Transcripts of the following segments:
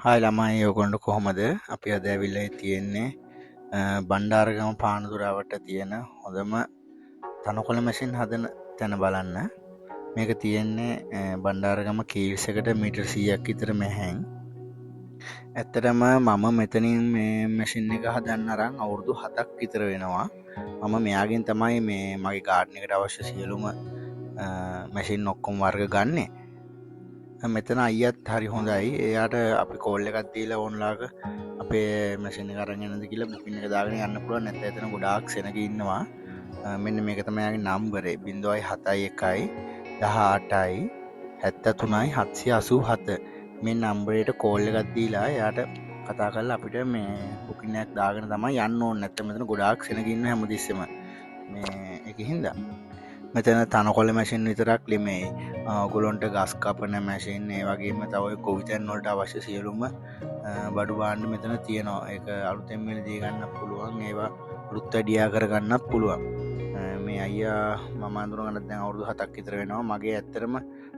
Hi ළමයි ඔයගොල්ලෝ කොහමද? අපි අද ඇවිල්ලා තියෙන්නේ බණ්ඩාරගම පානදුරාවට තියෙන හොඳම තනකොළ මැෂින් හදන තැන බලන්න. මේක තියෙන්නේ බණ්ඩාරගම කීල්ස් එකට මීටර් 100ක් විතර මෙහෙන්. ඇත්තටම මම මෙතනින් මේ මැෂින් එක හදන්න අරන් අවුරුදු 7ක් විතර වෙනවා. මම මෙයාගෙන් තමයි මේ මගේ ගාඩන් එකට අවශ්‍ය සියලුම මැෂින් ඔක්කොම වර්ග ගන්නේ. මෙතන අයියත් හරි හොඳයි. එයාට අපි කෝල් එකක් දීලා ඕන්ලාක අපේ මැෂින් එක අරන් එන්නද කියලා බුකින් එක දාගෙන යන්න පුළුවන්. නැත්නම් එතන ගොඩාක් සෙනග ඉන්නවා. මෙන්න මේක තමයි යාගේ නම්බරේ 071 18යි 73යි 787. මේ නම්බරේට කෝල් එකක් දීලා එයාට කතා කරලා අපිට මේ බුකින් එකක් දාගෙන තමයි යන්න ඕනේ. නැත්නම් මෙතන ගොඩාක් සෙනග ඉන්න හැමතිස්සෙම මේ ඒකින්ද මෙතන තනකොළ මැෂින් විතරක් නෙමෙයි ඔයගොල්ලන්ට ගස් කපන මැෂින් ඒ වගේම තව කොවිතැන් වලට අවශ්‍ය සියලුම බඩු භාණ්ඩ මෙතන තියෙනවා. ඒක අලුතෙන් මිලදී ගන්න පුළුවන්. ඒවා අලුත් වැඩියා කරගන්නත් පුළුවන්. මේ අයියා මම අඳුනගන්න දැන් අවුරුදු 7ක් විතර වෙනවා. මගේ ඇත්තටම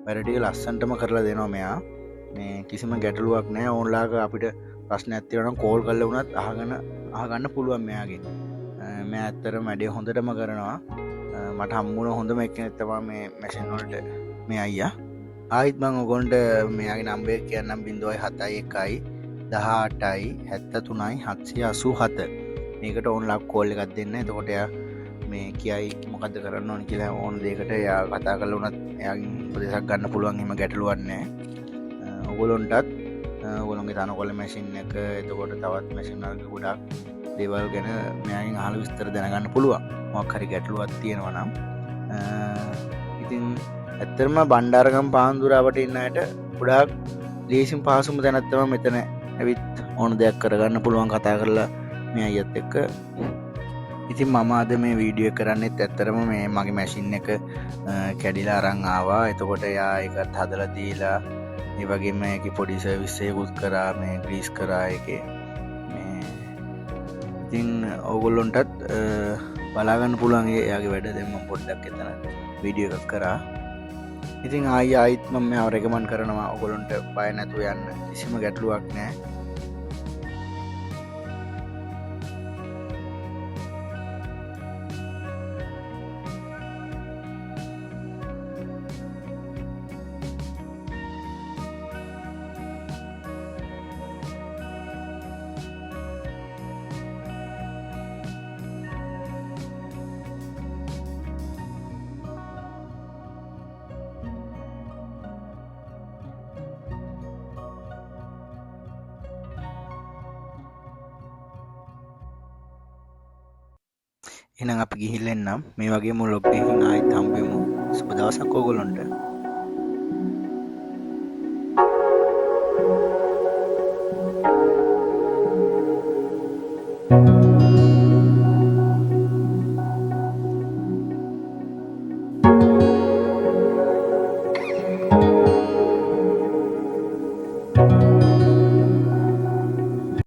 වැඩ ටික ලස්සනටම කරලා දෙනවා මෙයා. මේ කිසිම ගැටලුවක් නැහැ. ඕන්ලාක අපිට ප්‍රශ්නයක් තියෙනවා නම් කෝල් කරලා වුණත් අහගන්න පුළුවන් මෙයාගෙන්. මෙයා ඇත්තටම වැඩේ හොඳටම කරනවා. මට හම්බුණ හොඳම එක්කෙනෙක් තමයි මේ මැෂින් වලට මේ අයියා. ආයිත් මම ඔයගොල්ලන්ට මෙයාගේ නම්බර් කියන්නම් 071 18යි 73යි 787. මේකට ඕන්ලයින් කෝල් එකක් දෙන්න. එතකොට එයා මේ කියයි මොකද්ද කරන්න ඕන කියලා ඕන දෙයකට එයා කතා කරලා උනත් එයාගෙන් උපදෙසක් ගන්න පුළුවන්. එහෙම ගැටලුවක් නැහැ. ඔයගොල්ලන්ටත් ඔයගොල්ලන්ගේ තනකොළ මැෂින් එක එතකොට තවත් මැෂින් වල ගොඩක් දේවල් ගැන මෙයාගෙන් අහලා විස්තර දැනගන්න පුළුවන්. මොකක් හරි ගැටලුවක් තියෙනවා නම් ඉතින් ඇත්තටම බණ්ඩාරගම පාන්දුරාවට ඉන්න අයට ගොඩාක් ලේසියෙන් පහසුම තැනක් තමයි මෙතන ඇවිත් ඕන දෙයක් කරගන්න පුළුවන් කතා කරලා මේ අයත් එක්ක. ඉතින් මම අද මේ වීඩියෝ එක කරන්නෙත් ඇත්තටම මේ මගේ මැෂින් එක කැඩිලා අරන් ආවා. එතකොට එයා ඒකත් හදලා දීලා ඒ වගේම ඒකේ පොඩි සර්විස් එකකුත් කරා, මේ ග්‍රීස් කරා ඒකේ. මේ ඉතින් ඕගොල්ලොන්ටත් බලාගන්න පුළුවන් එයාගේ වැඩ. දැන් මම පොඩ්ඩක් එතන වීඩියෝ එකක් කරා. ඉතින් ආයිත් මම මෙයාව රෙකමන්ඩ් කරනවා ඔයගොල්ලන්ට බය නැතුව යන්න. කිසිම ගැටලුවක් නැහැ. එහෙනම් අපි ගිහිල්ලා එන්නම්. මේ වගේම vlog එකකින් ආයෙත් හම්බෙමු. සුබ දවසක් ඕගොල්ලන්ට.